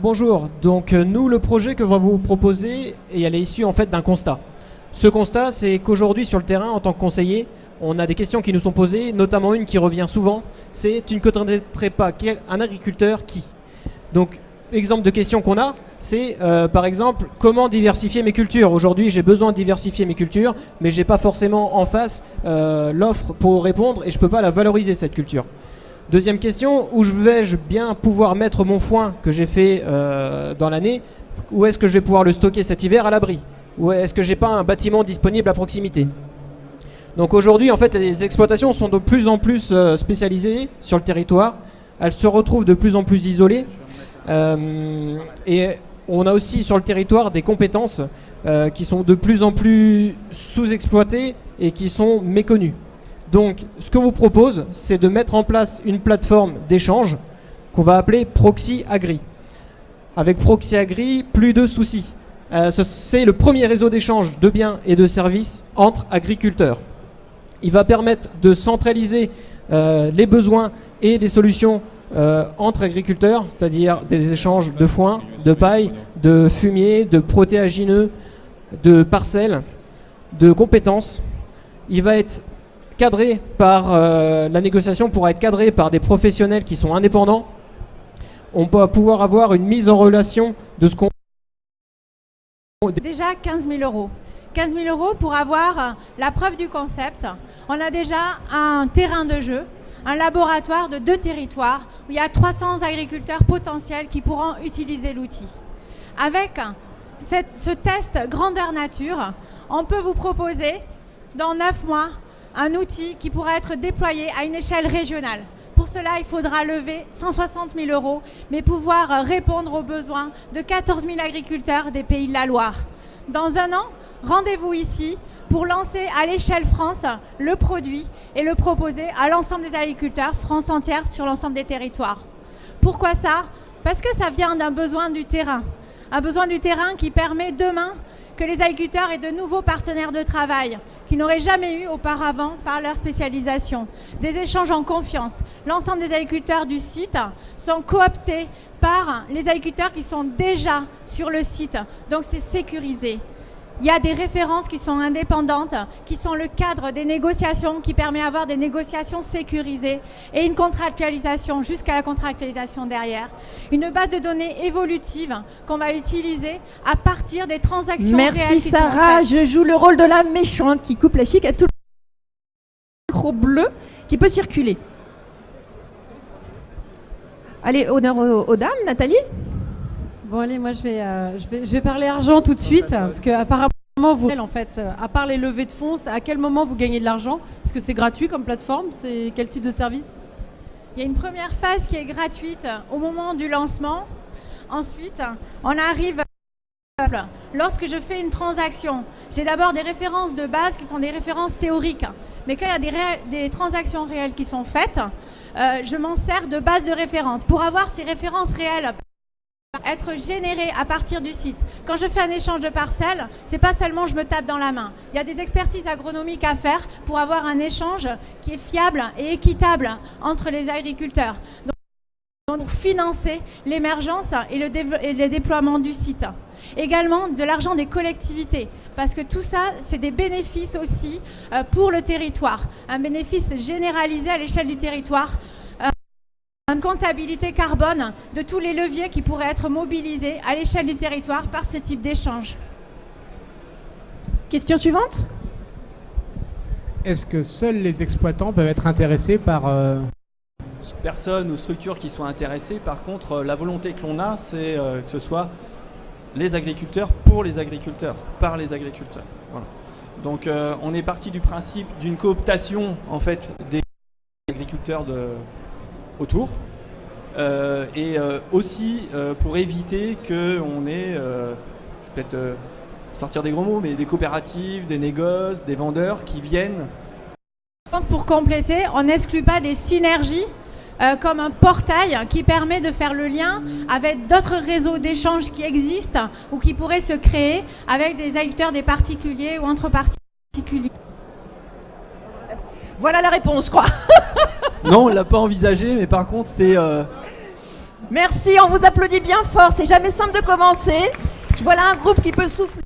Bonjour, donc nous le projet que va vous proposer, et elle est issue en fait d'un constat. Ce constat, c'est qu'aujourd'hui sur le terrain en tant que conseiller, on a des questions qui nous sont posées, notamment une qui revient souvent, c'est tu ne connaîtrais pas un agriculteur qui. Donc exemple de question qu'on a, c'est par exemple comment diversifier mes cultures. Aujourd'hui j'ai besoin de diversifier mes cultures, mais j'ai pas forcément en face l'offre pour répondre et je peux pas la valoriser cette culture. Deuxième question, où vais-je bien pouvoir mettre mon foin que j'ai fait dans l'année? Où est-ce que je vais pouvoir le stocker cet hiver à l'abri? Ou est-ce que j'ai pas un bâtiment disponible à proximité? Donc aujourd'hui, en fait, les exploitations sont de plus en plus spécialisées sur le territoire. Elles se retrouvent de plus en plus isolées. Et on a aussi sur le territoire des compétences qui sont de plus en plus sous-exploitées et qui sont méconnues. Donc, ce que vous propose, c'est de mettre en place une plateforme d'échange qu'on va appeler Proxy Agri. Avec Proxy Agri, plus de soucis. C'est le premier réseau d'échange de biens et de services entre agriculteurs. Il va permettre de centraliser les besoins et les solutions entre agriculteurs, c'est-à-dire des échanges de foin, de paille, de fumier, de protéagineux, de parcelles, de compétences. Il va être cadré par la négociation pourra être cadrée par des professionnels qui sont indépendants. On va pouvoir avoir une mise en relation de ce qu'on... Déjà 15 000 euros. 15 000 euros pour avoir la preuve du concept. On a déjà un terrain de jeu, un laboratoire de 2 territoires où il y a 300 agriculteurs potentiels qui pourront utiliser l'outil. Avec ce test grandeur nature, on peut vous proposer dans 9 mois un outil qui pourra être déployé à une échelle régionale. Pour cela, il faudra lever 160 000 euros, mais pouvoir répondre aux besoins de 14 000 agriculteurs des Pays de la Loire. Dans un an, rendez-vous ici pour lancer à l'échelle France le produit et le proposer à l'ensemble des agriculteurs, France entière, sur l'ensemble des territoires. Pourquoi ça? Parce que ça vient d'un besoin du terrain. Un besoin du terrain qui permet demain que les agriculteurs aient de nouveaux partenaires de travail qu'ils n'auraient jamais eu auparavant par leur spécialisation. Des échanges en confiance. L'ensemble des agriculteurs du site sont cooptés par les agriculteurs qui sont déjà sur le site. Donc c'est sécurisé. Il y a des références qui sont indépendantes, qui sont le cadre des négociations, qui permet d'avoir des négociations sécurisées et une contractualisation jusqu'à la contractualisation derrière. Une base de données évolutive qu'on va utiliser à partir des transactions réelles. Merci Sarah, je joue le rôle de la méchante qui coupe la chic à tout le micro bleu qui peut circuler. Allez, honneur aux dames, Nathalie. Bon allez, moi je vais parler argent tout de suite, parce que apparemment vous, en fait, à part les levées de fonds, à quel moment vous gagnez de l'argent? Est-ce que c'est gratuit comme plateforme? C'est quel type de service? Il y a une première phase qui est gratuite au moment du lancement. Ensuite, on arrive lorsque je fais une transaction. J'ai d'abord des références de base qui sont des références théoriques. Mais quand il y a des transactions réelles qui sont faites, je m'en sers de base de référence. Pour avoir ces références réelles être généré à partir du site. Quand je fais un échange de parcelles, c'est pas seulement je me tape dans la main. Il y a des expertises agronomiques à faire pour avoir un échange qui est fiable et équitable entre les agriculteurs. Donc, pour financer l'émergence et le déploiement du site. Également de l'argent des collectivités, parce que tout ça, c'est des bénéfices aussi pour le territoire. Un bénéfice généralisé à l'échelle du territoire. Une comptabilité carbone de tous les leviers qui pourraient être mobilisés à l'échelle du territoire par ce type d'échange. Question suivante. Est-ce que seuls les exploitants peuvent être intéressés par... Personnes ou structures qui soient intéressées. Par contre, la volonté que l'on a, c'est que ce soit les agriculteurs pour les agriculteurs, par les agriculteurs. Voilà. Donc on est parti du principe d'une cooptation en fait, des agriculteurs autour. Et aussi pour éviter qu'on ait, je vais peut-être sortir des gros mots, mais des coopératives, des négoces, des vendeurs qui viennent. Pour compléter, on n'exclut pas des synergies comme un portail qui permet de faire le lien avec d'autres réseaux d'échange qui existent ou qui pourraient se créer avec des agriculteurs, des particuliers ou entre particuliers. Voilà la réponse, quoi. Non, on ne l'a pas envisagé, mais par contre, c'est Merci, on vous applaudit bien fort. C'est jamais simple de commencer. Voilà un groupe qui peut souffler.